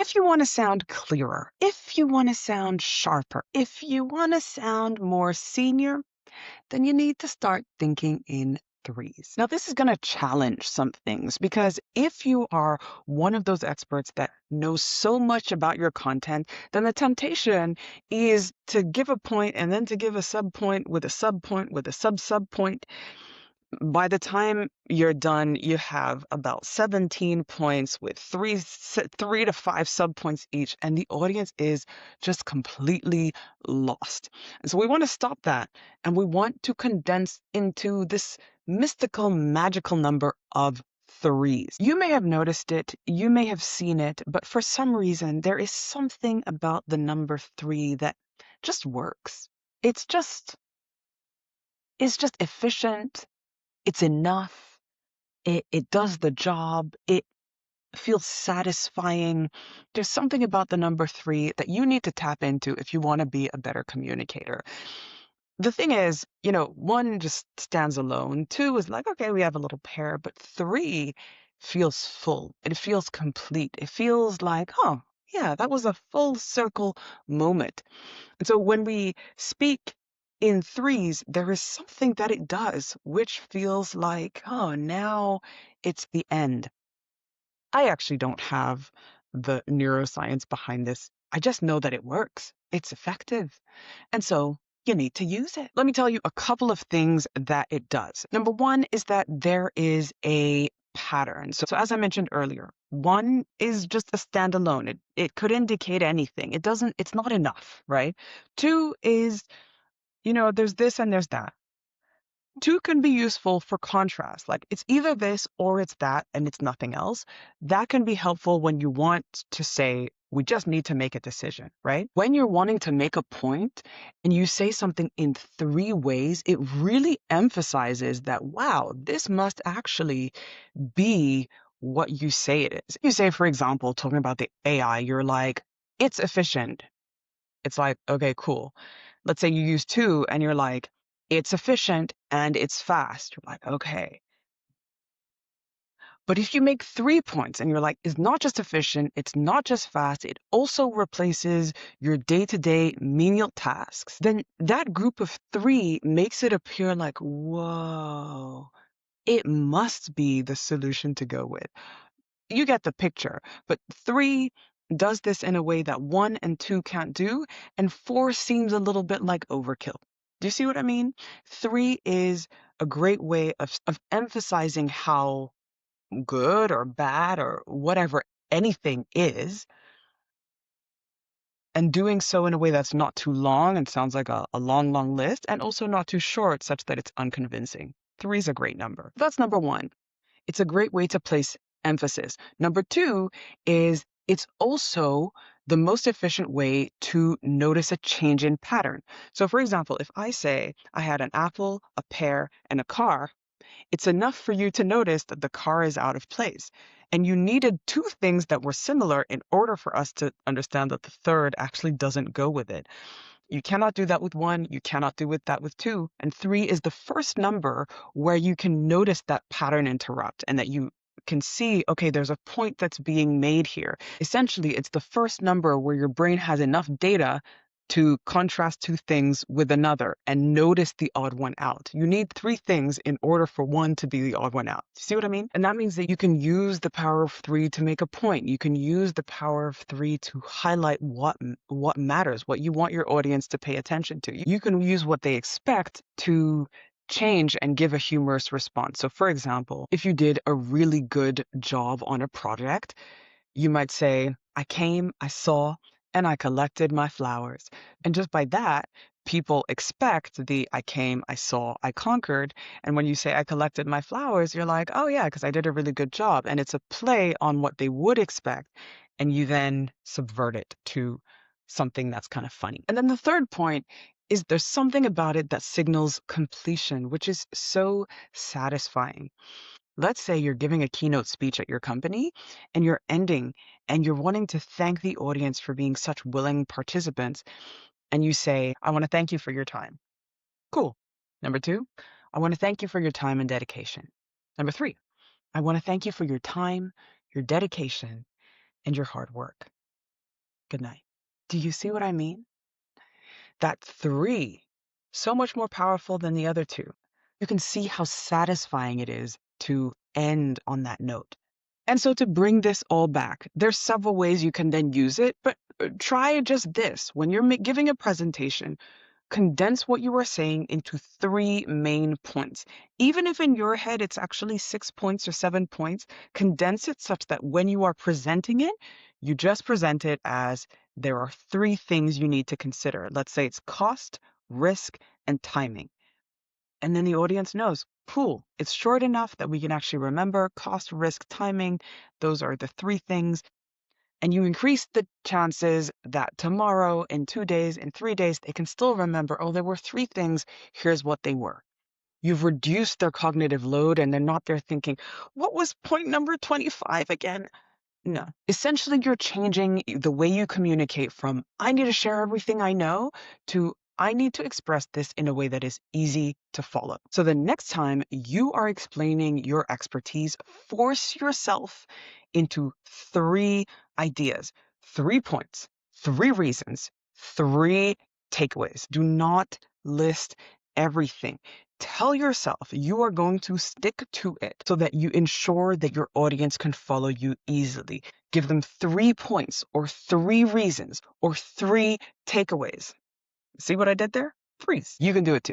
If you want to sound clearer, if you want to sound sharper, if you want to sound more senior, then you need to start thinking in threes. Now, this is going to challenge some things because if you are one of those experts that knows so much about your content, then the temptation is to give a point and then to give a sub point with a sub point with a sub point. By the time you're done, you have about 17 points with three to five subpoints each, and the audience is just completely lost. And so we want to stop that, and we want to condense into this mystical, magical number of threes. You may have noticed it, you may have seen it, but for some reason, there is something about the number three that just works. It's just, it's just efficient. It's enough. It does the job. It feels satisfying. There's something about the number three that you need to tap into if you want to be a better communicator. The thing is, one just stands alone. Two is like, okay, we have a little pair, but three feels full. It feels complete. It feels like, oh, yeah, that was a full circle moment. And so when we speak in threes, there is something that it does, which feels like, oh, now it's the end. I actually don't have the neuroscience behind this. I just know that it works. It's effective. And so you need to use it. Let me tell you a couple of things that it does. Number one is that there is a pattern. So as I mentioned earlier, one is just a standalone. It could indicate anything. It's not enough, right? Two is, there's this and there's that. Two can be useful for contrast. Like it's either this or it's that and it's nothing else. That can be helpful when you want to say, we just need to make a decision, right? When you're wanting to make a point and you say something in three ways, it really emphasizes that, wow, this must actually be what you say it is. You say, for example, talking about the AI, you're like, it's efficient. It's like, okay, cool. Let's say you use two and you're like, it's efficient and it's fast. You're like, okay. But if you make 3 points and you're like, it's not just efficient, it's not just fast, it also replaces your day-to-day menial tasks, then that group of three makes it appear like, whoa, it must be the solution to go with. You get the picture. But three does this in a way that one and two can't do, and four seems a little bit like overkill. Do you see what I mean? Three is a great way of emphasizing how good or bad or whatever anything is, and doing so in a way that's not too long and sounds like a long, long list, and also not too short such that it's unconvincing. Three is a great number. That's number one. It's a great way to place emphasis. Number two is it's also the most efficient way to notice a change in pattern. So, for example, if I say I had an apple, a pear, and a car, it's enough for you to notice that the car is out of place. And you needed two things that were similar in order for us to understand that the third actually doesn't go with it. You cannot do that with one. You cannot do that with two. And three is the first number where you can notice that pattern interrupt and that you can see, okay, there's a point that's being made here. Essentially, it's the first number where your brain has enough data to contrast two things with another and notice the odd one out. You need three things in order for one to be the odd one out. See what I mean? And that means that you can use the power of three to make a point. You can use the power of three to highlight what matters, what you want your audience to pay attention to. You can use what they expect to change and give a humorous response. So for example, if you did a really good job on a project, you might say, I came, I saw, and I collected my flowers. And just by that, people expect the I came, I saw, I conquered. And when you say I collected my flowers, you're like, oh yeah, because I did a really good job. And it's a play on what they would expect. And you then subvert it to something that's kind of funny. And then the third point is there's something about it that signals completion, which is so satisfying. Let's say you're giving a keynote speech at your company and you're ending and you're wanting to thank the audience for being such willing participants. And you say, I want to thank you for your time. Cool. Number two, I want to thank you for your time and dedication. Number three, I want to thank you for your time, your dedication, and your hard work. Good night. Do you see what I mean? That 3, so much more powerful than the other 2. You can see how satisfying it is to end on that note. And so to bring this all back, there's several ways you can then use it, but try just this. When you're giving a presentation, condense what you are saying into 3 main points. Even if in your head it's actually 6 points or 7 points, condense it such that when you are presenting it, you just present it as there are 3 things you need to consider. Let's say it's cost, risk, and timing. And then the audience knows, cool, it's short enough that we can actually remember cost, risk, timing. Those are the 3 things. And you increase the chances that tomorrow, in 2 days, in 3 days, they can still remember, oh, there were 3 things, here's what they were. You've reduced their cognitive load and they're not there thinking, what was point number 25 again? No. Essentially, you're changing the way you communicate from I need to share everything I know to I need to express this in a way that is easy to follow. So the next time you are explaining your expertise, force yourself into 3 ideas, 3 points, 3 reasons, 3 takeaways. Do not list everything. Tell yourself you are going to stick to it so that you ensure that your audience can follow you easily. Give them 3 points or 3 reasons or 3 takeaways. See what I did there? Freeze. You can do it too.